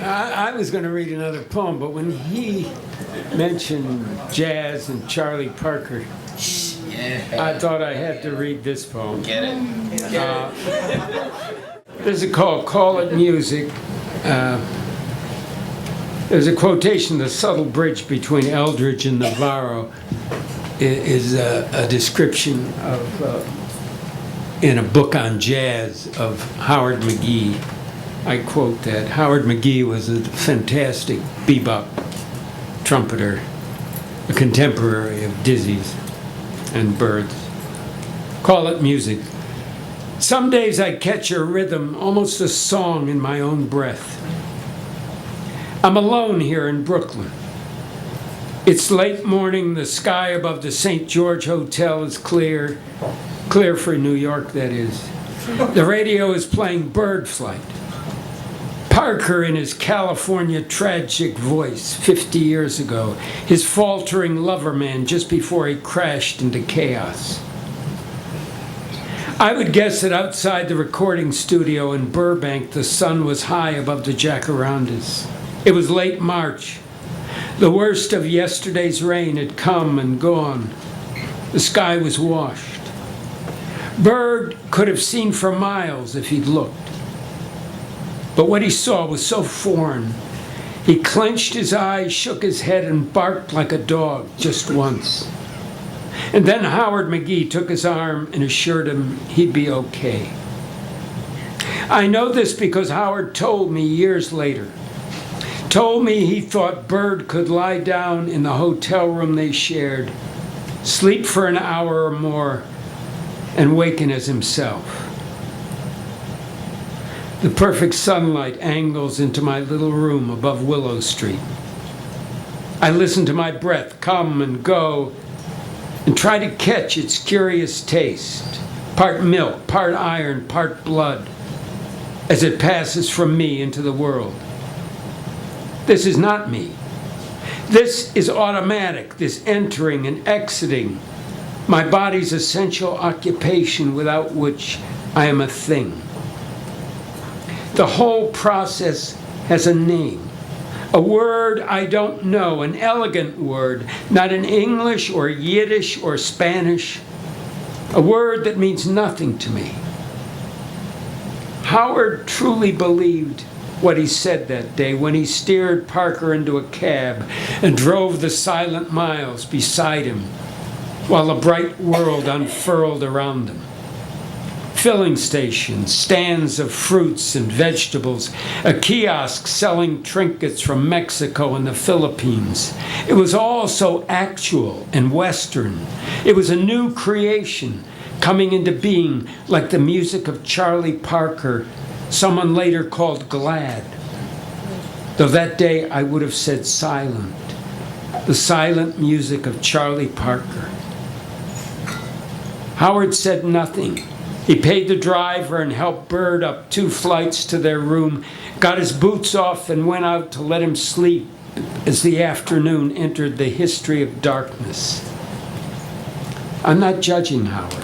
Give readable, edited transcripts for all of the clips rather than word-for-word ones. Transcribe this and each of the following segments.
I was going to read another poem, but when he mentioned jazz and Charlie Parker, I thought I had to read this poem. Get it. This is called Call It Music. There's a quotation, the subtle bridge between Eldridge and Navarro is a description of, in a book on jazz, of Howard McGee. I quote that. Howard McGee was a fantastic bebop trumpeter, a contemporary of Dizzy's and Bird's. Call It Music. Some days I catch a rhythm, almost a song in my own breath. I'm alone here in Brooklyn. It's late morning, the sky above the St. George Hotel is clear for New York, that is. The radio is playing Bird Flight. Parker in his California tragic voice 50 years ago, his faltering lover man just before he crashed into chaos. I would guess that outside the recording studio in Burbank, the sun was high above the jacarandas. It was late March. The worst of yesterday's rain had come and gone. The sky was washed. Bird could have seen for miles if he'd looked. But what he saw was so foreign. He clenched his eyes, shook his head, and barked like a dog just once. And then Howard McGee took his arm and assured him he'd be okay. I know this because Howard told me years later. Told me he thought Bird could lie down in the hotel room they shared, sleep for an hour or more, and waken as himself. The perfect sunlight angles into my little room above Willow Street. I listen to my breath come and go and try to catch its curious taste, part milk, part iron, part blood, as it passes from me into the world. This is not me. This is automatic, this entering and exiting, my body's essential occupation without which I am a thing. The whole process has a name, a word I don't know, an elegant word, not in English or Yiddish or Spanish, a word that means nothing to me. Howard truly believed what he said that day when he steered Parker into a cab and drove the silent miles beside him while a bright world unfurled around them. Filling stations, stands of fruits and vegetables, a kiosk selling trinkets from Mexico and the Philippines. It was all so actual and Western. It was a new creation coming into being like the music of Charlie Parker, someone later called glad. Though that day I would have said silent. The silent music of Charlie Parker. Howard said nothing. He paid the driver and helped Bird up 2 flights to their room, got his boots off and went out to let him sleep as the afternoon entered the history of darkness. I'm not judging Howard.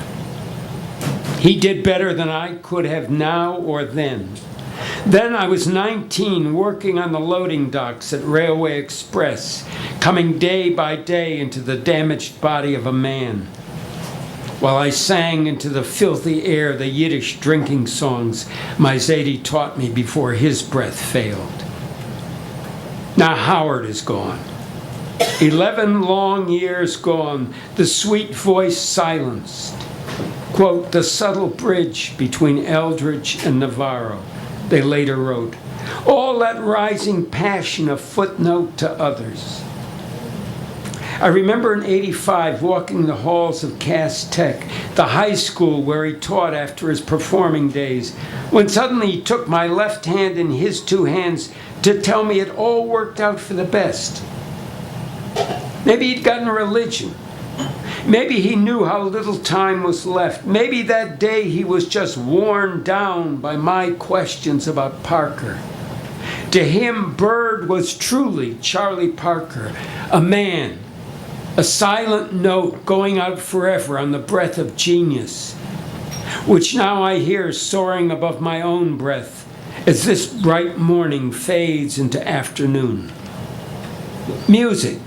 He did better than I could have now or then. Then I was 19, working on the loading docks at Railway Express, coming day by day into the damaged body of a man, while I sang into the filthy air the Yiddish drinking songs my Zadie taught me before his breath failed. Now Howard is gone. 11 long years gone, the sweet voice silenced. Quote, the subtle bridge between Eldridge and Navarro, they later wrote. All that rising passion a footnote to others. I remember in '85 walking the halls of Cass Tech, the high school where he taught after his performing days, when suddenly he took my left hand in his 2 hands to tell me it all worked out for the best. Maybe he'd gotten a religion. Maybe he knew how little time was left. Maybe that day he was just worn down by my questions about Parker. To him, Bird was truly Charlie Parker, a man, a silent note going out forever on the breath of genius, which now I hear soaring above my own breath as this bright morning fades into afternoon. Music.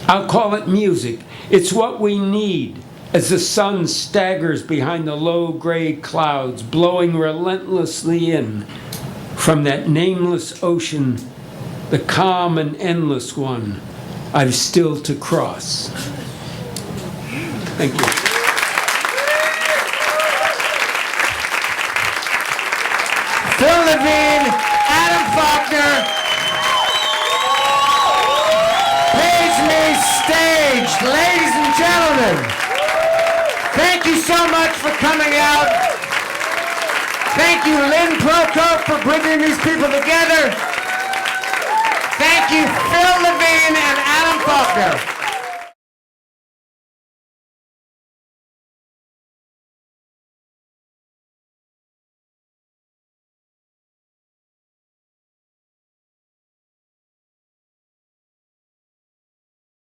I'll call it music. It's what we need as the sun staggers behind the low gray clouds, blowing relentlessly in from that nameless ocean, the calm and endless one I've still to cross. Thank you. Phil Levine, Adam Falkner, Page Me Stage, ladies and gentlemen. Thank you so much for coming out. Thank you, Lynn Procope, for bringing these people together. Thank you, Phil Levine.